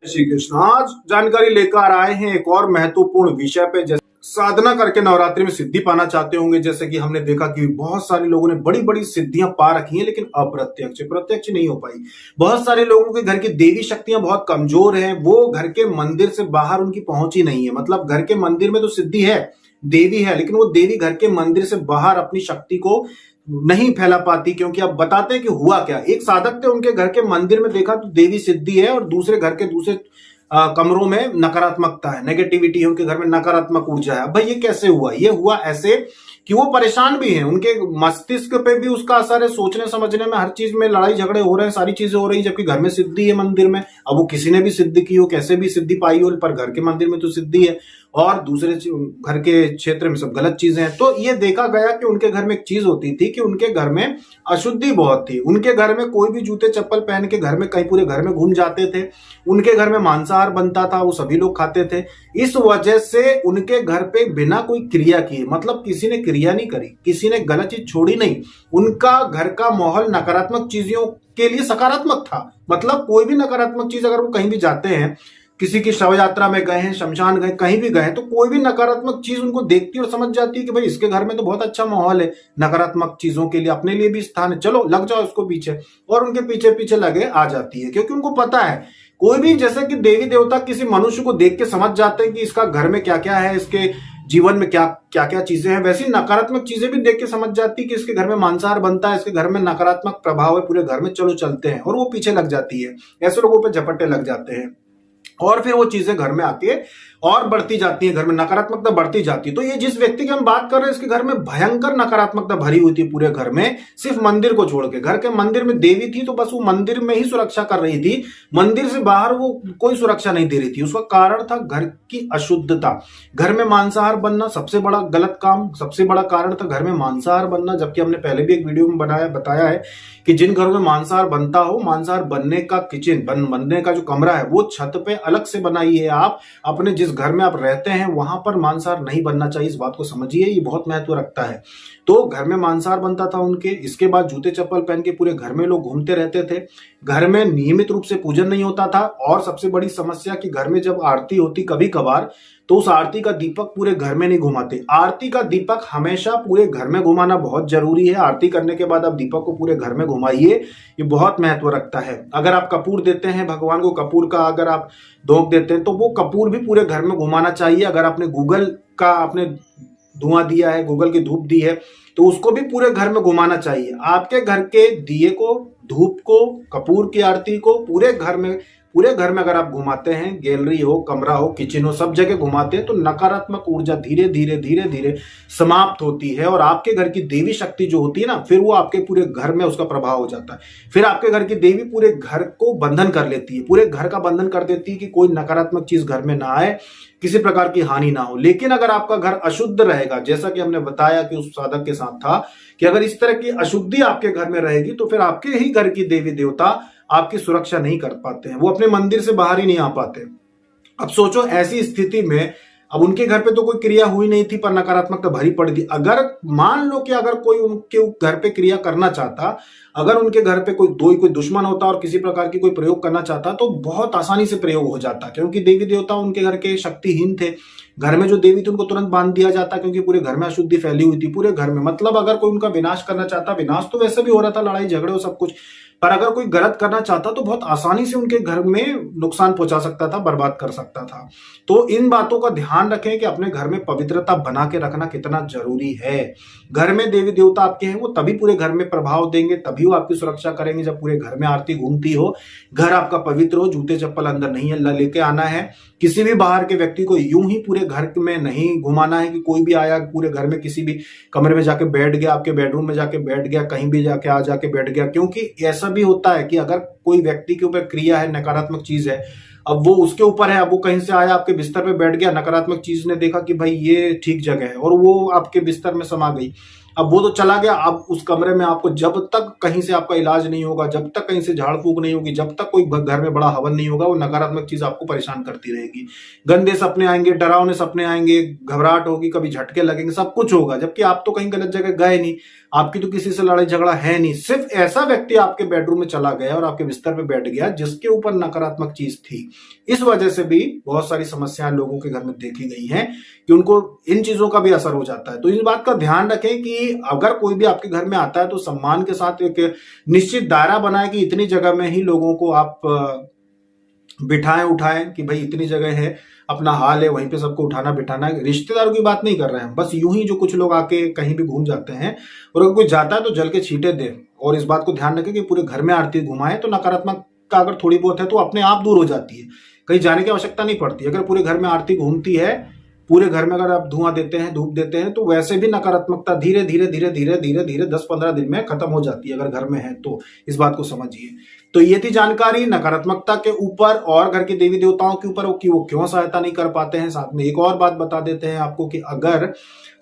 श्री कृष्ण। आज जानकारी लेकर आए हैं एक और महत्वपूर्ण विषय पे। जैसे साधना करके नवरात्रि में सिद्धि पाना चाहते होंगे, जैसे कि हमने देखा कि बहुत सारे लोगों ने बड़ी बड़ी सिद्धियां पा रखी हैं, लेकिन अप्रत्यक्ष प्रत्यक्ष नहीं हो पाई। बहुत सारे लोगों के घर की देवी शक्तियां बहुत कमजोर हैं, वो घर के मंदिर से बाहर उनकी पहुंच ही नहीं है। मतलब घर के मंदिर में तो सिद्धि है, देवी है, लेकिन वो देवी घर के मंदिर से बाहर अपनी शक्ति को नहीं फैला पाती। क्योंकि अब बताते हैं कि हुआ क्या। एक साधक थे, उनके घर के मंदिर में देखा तो देवी सिद्धि है, और दूसरे घर के दूसरे कमरों में नकारात्मकता है, नेगेटिविटी है, उनके घर में नकारात्मक ऊर्जा है। अब भाई ये कैसे हुआ? ये हुआ ऐसे कि वो परेशान भी हैं, उनके मस्तिष्क पे भी उसका असर है, सोचने समझने में, हर चीज में लड़ाई झगड़े हो रहे हैं, सारी चीजें हो रही है, जबकि घर में सिद्धि है मंदिर में। अब वो किसी ने भी सिद्धि की हो, कैसे भी सिद्धि पाई हो, पर घर के मंदिर में तो सिद्धि है और दूसरे घर के क्षेत्र में सब गलत चीजें हैं। तो ये देखा गया कि उनके घर में एक चीज होती थी कि उनके घर में अशुद्धि बहुत थी। उनके घर में कोई भी जूते चप्पल पहन के घर में कहीं पूरे घर में घूम जाते थे। उनके घर में मांसाहार बनता था, वो सभी लोग खाते थे। इस वजह से उनके घर पे बिना कोई क्रिया किए, मतलब किसी ने क्रिया नहीं करी, किसी ने गलत चीज छोड़ी नहीं, उनका घर का माहौल नकारात्मक चीजों के लिए सकारात्मक था। मतलब कोई भी नकारात्मक चीज, अगर वो कहीं भी जाते हैं, किसी की शव यात्रा में गए हैं, शमशान गए, कहीं भी गए, तो कोई भी नकारात्मक चीज उनको देखती और समझ जाती है कि भाई इसके घर में तो बहुत अच्छा माहौल है, नकारात्मक चीजों के लिए अपने लिए भी स्थान है, चलो लग जाओ उसको पीछे। और उनके पीछे पीछे लगे आ जाती है, क्योंकि उनको पता है। कोई भी जैसे कि देवी देवता किसी मनुष्य को देख के समझ जाते हैं कि इसका घर में क्या क्या है, इसके जीवन में क्या क्या क्या चीजें हैं। वैसी नकारात्मक चीजें भी देख के समझ जाती है कि इसके घर में मांसाहार बनता है, इसके घर में नकारात्मक प्रभाव है पूरे घर में, चलो चलते हैं, और वो पीछे लग जाती है। ऐसे लोगों पे झपट्टे लग जाते हैं और फिर वो चीजें घर में आके और बढ़ती जाती है, घर में नकारात्मकता बढ़ती जाती है। तो ये जिस व्यक्ति की हम बात कर रहे हैं, इसके घर में भयंकर नकारात्मकता भरी हुई थी पूरे घर में, सिर्फ मंदिर को छोड़ के। घर के मंदिर में देवी थी तो बस वो मंदिर में ही सुरक्षा कर रही थी, मंदिर से बाहर वो कोई सुरक्षा नहीं दे रही थी। उसका कारण था घर की अशुद्धता। घर में मांसाहार बनना सबसे बड़ा गलत काम, सबसे बड़ा कारण था घर में मांसाहार बनना। जबकि हमने पहले भी एक वीडियो में बताया है कि जिन घरों में मांसाहार बनता हो, मांसाहार बनने का किचन बनने का जो कमरा है वो छत पे अलग से बनाइए। आप अपने जिस घर में आप रहते हैं वहां पर मांसाहार नहीं बनना चाहिए, इस बात को समझिए, ये बहुत महत्व रखता है। तो घर में मांसाहार बनता था उनके। इसके बाद जूते चप्पल पहन के पूरे घर में लोग घूमते रहते थे। घर में नियमित रूप से पूजन नहीं होता था, और सबसे बड़ी समस्या कि घर में जब आरती होती कभी कभार, तो उस आरती का दीपक पूरे घर में नहीं घुमाते। आरती का दीपक हमेशा पूरे घर में घुमाना बहुत जरूरी है। आरती करने के बाद आप दीपक को पूरे घर में घुमाइए, ये बहुत महत्व रखता है। अगर आप कपूर देते हैं भगवान को, कपूर का अगर आप धूप देते हैं तो वो कपूर भी पूरे घर में घुमाना चाहिए। अगर आपने गूगल का आपने धुआं दिया है, गूगल की धूप दी है, तो उसको भी पूरे घर में घुमाना चाहिए। आपके घर के दिए को, धूप को, कपूर की आरती को पूरे घर में अगर आप घुमाते हैं, गैलरी हो, कमरा हो, किचन हो, सब जगह घुमाते हैं, तो नकारात्मक ऊर्जा धीरे धीरे समाप्त होती है। और आपके घर की देवी शक्ति जो होती है ना, फिर वो आपके पूरे घर में उसका प्रभाव हो जाता है। फिर आपके घर की देवी पूरे घर को बंधन कर लेती है, पूरे घर का बंधन कर देती है कि कोई नकारात्मक चीज घर में ना आए, किसी प्रकार की हानि ना हो। लेकिन अगर आपका घर अशुद्ध रहेगा, जैसा कि हमने बताया कि उस साधक के साथ था, कि अगर इस तरह की अशुद्धि आपके घर में रहेगी तो फिर आपके ही घर की देवी देवता आपकी सुरक्षा नहीं कर पाते हैं, वो अपने मंदिर से बाहर ही नहीं आ पाते। अब सोचो ऐसी स्थिति में, अब उनके घर पे तो कोई क्रिया हुई नहीं थी पर नकारात्मकता भरी पड़ी थी। अगर मान लो कि अगर कोई उनके घर पे क्रिया करना चाहता, अगर उनके घर पे कोई दुश्मन होता और किसी प्रकार की कोई प्रयोग करना चाहता, तो बहुत आसानी से प्रयोग हो जाता, क्योंकि देवी देवता उनके घर के शक्तिहीन थे। घर में जो देवी थी उनको तुरंत बांध दिया जाता, क्योंकि पूरे घर में अशुद्धि फैली हुई थी पूरे घर में। मतलब अगर कोई उनका विनाश करना चाहता, विनाश तो वैसे भी हो रहा था, लड़ाई झगड़े हो सब कुछ, पर अगर कोई गलत करना चाहता तो बहुत आसानी से उनके घर में नुकसान पहुंचा सकता था, बर्बाद कर सकता था। तो इन बातों का ध्यान रखें कि अपने घर में पवित्रता बना के रखना कितना जरूरी है। घर में देवी देवता आपके हैं, वो तभी पूरे घर में प्रभाव देंगे, तभी वो आपकी सुरक्षा करेंगे जब पूरे घर में आरती घूमती हो, घर आपका पवित्र हो, जूते चप्पल अंदर नहीं लेके आना है। किसी भी बाहर के व्यक्ति को यूं ही पूरे घर में नहीं घुमाना है कि कोई भी आया पूरे घर में किसी भी कमरे में जाके बैठ गया, आपके बेडरूम में जाके बैठ गया, कहीं भी जाके बैठ गया। क्योंकि ऐसा भी होता है कि अगर कोई व्यक्ति के ऊपर क्रिया है, नकारात्मक चीज है, अब वो उसके ऊपर है, अब वो कहीं से आया आपके बिस्तर पे बैठ गया, नकारात्मक चीज ने देखा कि भाई ये ठीक जगह है और वो आपके बिस्तर में समा गई, अब वो तो चला गया, अब उस कमरे में आपको जब तक कहीं से आपका इलाज नहीं होगा, जब तक कहीं से झाड़ फूक नहीं होगी, जब तक कोई घर में बड़ा हवन नहीं होगा, वो नकारात्मक चीज आपको परेशान करती रहेगी। गंदे सपने आएंगे, डरावने सपने आएंगे, घबराहट होगी, कभी झटके लगेंगे, सब कुछ होगा, जबकि आप तो कहीं गलत जगह गए नहीं, आपकी तो किसी से लड़ाई झगड़ा है नहीं। सिर्फ ऐसा व्यक्ति आपके बेडरूम में चला गया और आपके बिस्तर पे बैठ गया जिसके ऊपर नकारात्मक चीज थी। इस वजह से भी बहुत सारी समस्याएं लोगों के घर में देखी गई हैं कि उनको इन चीजों का भी असर हो जाता है। तो इस बात का ध्यान रखें कि अगर कोई भी आपके घर में आता है तो सम्मान के साथ एक निश्चित दायरा बनाए कि इतनी जगह में ही लोगों को आप बिठाएं उठाएं, कि भाई इतनी जगह है, अपना हाल है, वहीं पे सबको उठाना बिठाना है। रिश्तेदारों की बात नहीं कर रहे हैं, बस यूं ही जो कुछ लोग आके कहीं भी घूम जाते हैं, और अगर कोई जाता है तो जल के छींटे दे। और इस बात को ध्यान रखें कि पूरे घर में आरती घुमाएं, तो नकारात्मकता अगर थोड़ी बहुत है तो अपने आप दूर हो जाती है, कहीं जाने की आवश्यकता नहीं पड़ती। अगर पूरे घर में आरती घूमती है, पूरे घर में अगर आप धुआं देते हैं, धूप देते हैं, तो वैसे भी नकारात्मकता धीरे धीरे धीरे धीरे धीरे धीरे 10-15 दिन में खत्म हो जाती है, अगर घर में है तो। इस बात को समझिए। तो ये थी जानकारी नकारात्मकता के ऊपर और घर के देवी देवताओं के ऊपर, कि वो क्यों सहायता नहीं कर पाते हैं। साथ में एक और बात बता देते हैं आपको कि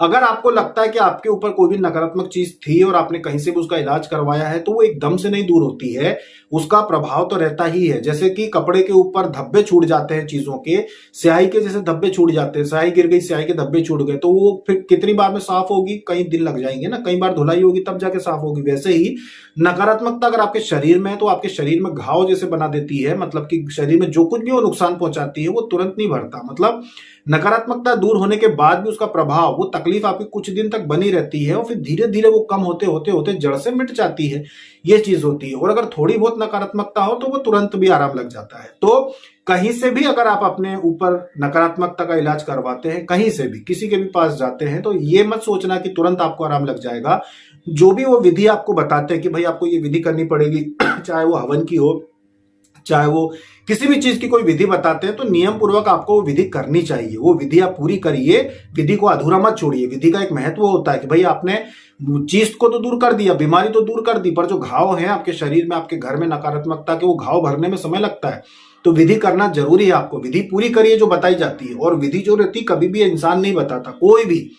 अगर आपको लगता है कि आपके ऊपर कोई भी नकारात्मक चीज थी और आपने कहीं से भी उसका इलाज करवाया है, तो वो एकदम से नहीं दूर होती है, उसका प्रभाव तो रहता ही है। जैसे कि कपड़े के ऊपर धब्बे छूट जाते हैं चीजों के, स्याही के जैसे धब्बे छूट जाते हैं, स्याही गिर गई, स्याही के धब्बे छूट गए, तो वो फिर कितनी बार में साफ होगी, कई दिन लग जाएंगे ना, कई बार धुलाई होगी तब जाके साफ होगी। वैसे ही नकारात्मकता अगर आपके शरीर में है तो आपके शरीर में घाव जैसे बना देती है, मतलब कि शरीर में जो कुछ भी वो नुकसान पहुंचाती है वो तुरंत नहीं भरता। मतलब नकारात्मकता दूर होने के बाद भी उसका प्रभाव, वो तकलीफ आपकी कुछ दिन तक बनी रहती है और फिर धीरे धीरे वो कम होते होते होते जड़ से मिट जाती है, ये चीज होती है। और अगर थोड़ी बहुत नकारात्मकता हो तो वो तुरंत भी आराम लग जाता है। तो कहीं से भी अगर आप अपने ऊपर नकारात्मकता का इलाज करवाते हैं, कहीं से भी किसी के भी पास जाते हैं, तो ये मत सोचना कि तुरंत आपको आराम लग जाएगा। जो भी वो विधि आपको बताते हैं कि भाई आपको ये विधि करनी पड़ेगी, चाहे वो हवन की हो, चाहे वो किसी भी चीज की कोई विधि बताते हैं, तो नियम पूर्वक आपको वो विधि करनी चाहिए। वो विधि आप पूरी करिए, विधि को अधूरा मत छोड़िए। विधि का एक महत्व होता है कि भाई आपने चीज को तो दूर कर दिया, बीमारी तो दूर कर दी, पर जो घाव है आपके शरीर में, आपके घर में नकारात्मकता के, वो घाव भरने में समय लगता है। तो विधि करना जरूरी है। आपको विधि पूरी करिए जो बताई जाती है। और विधि जो रहती कभी भी इंसान नहीं बताता, कोई भी,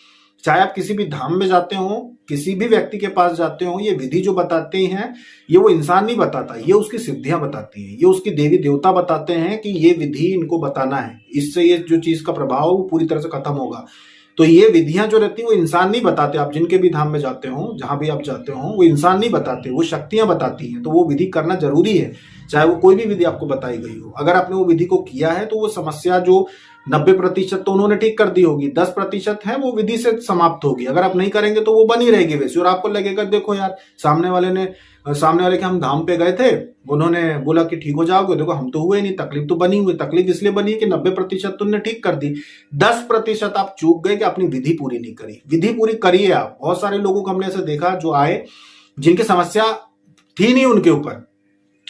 चाहे आप किसी भी धाम में जाते हो, किसी भी व्यक्ति के पास जाते हो, ये विधि जो बताते हैं ये वो इंसान नहीं बताता, ये उसकी सिद्धियां बताती हैं, ये उसकी देवी देवता बताते हैं कि ये विधि इनको बताना है, इससे ये जो चीज का प्रभाव वो पूरी तरह से खत्म होगा। तो ये विधियां जो रहती है वो इंसान नहीं बताते। आप जिनके भी धाम में जाते हो, जहां भी आप जाते हो, वो इंसान नहीं बताते, वो शक्तियां बताती हैं। तो वो विधि करना जरूरी है, चाहे वो कोई भी विधि आपको बताई गई हो। अगर आपने वो विधि को किया है तो वो समस्या जो 90% तो उन्होंने ठीक कर दी होगी, 10% है वो विधि से समाप्त होगी। अगर आप नहीं करेंगे तो वो बनी रहेगी वैसे, और आपको लगेगा देखो यार सामने वाले के हम धाम पे गए थे, उन्होंने बोला कि ठीक हो जाओगे, देखो हम तो हुए नहीं, तकलीफ तो बनी हुई। तकलीफ इसलिए बनी कि 90% तुमने ठीक कर दी, 10% आप चूक गए कि अपनी विधि पूरी नहीं करी। विधि पूरी करिए आप। बहुत सारे लोगों को हमने ऐसे देखा जो आए, जिनकी समस्या थी नहीं उनके ऊपर,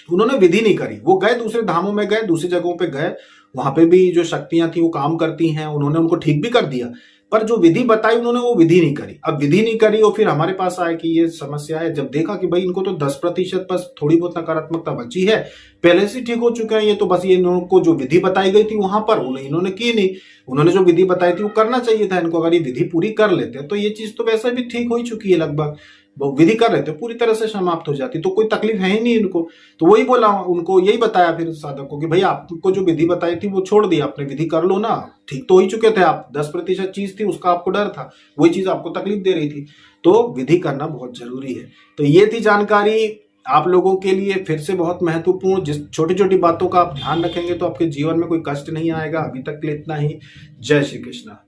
उन्होंने विधि नहीं करी, वो गए दूसरे धामों में, गए दूसरी जगहों पे गए, वहां पे भी जो शक्तियां थी वो काम करती हैं, उन्होंने उनको ठीक भी कर दिया, पर जो विधि बताई उन्होंने वो विधि नहीं करी। अब विधि नहीं करी और फिर हमारे पास आए कि ये समस्या है, जब देखा कि भाई इनको तो 10% बस थोड़ी बहुत नकारात्मकता बची है, पहले से ठीक हो चुके हैं ये, तो बस ये इनको जो विधि बताई गई थी वहां पर इन्होंने की नहीं। उन्होंने जो विधि बताई थी वो करना चाहिए था इनको। अगर ये विधि पूरी कर लेते तो ये चीज तो वैसे भी ठीक हो ही चुकी है लगभग, वो विधि कर रहे थे पूरी तरह से समाप्त हो जाती, तो कोई तकलीफ है ही नहीं इनको। तो वही बोला, उनको यही बताया फिर साधक को कि भाई आपको जो विधि बताई थी वो छोड़ दी आपने, विधि कर लो ना, ठीक तो हो ही चुके थे आप। 10% चीज थी उसका आपको डर था, वही चीज आपको तकलीफ दे रही थी, तो विधि करना बहुत जरूरी है। तो ये थी जानकारी आप लोगों के लिए, फिर से बहुत महत्वपूर्ण। जिस छोटी छोटी बातों का आप ध्यान रखेंगे तो आपके जीवन में कोई कष्ट नहीं आएगा। अभी तक के लिए इतना ही। जय श्री कृष्णा।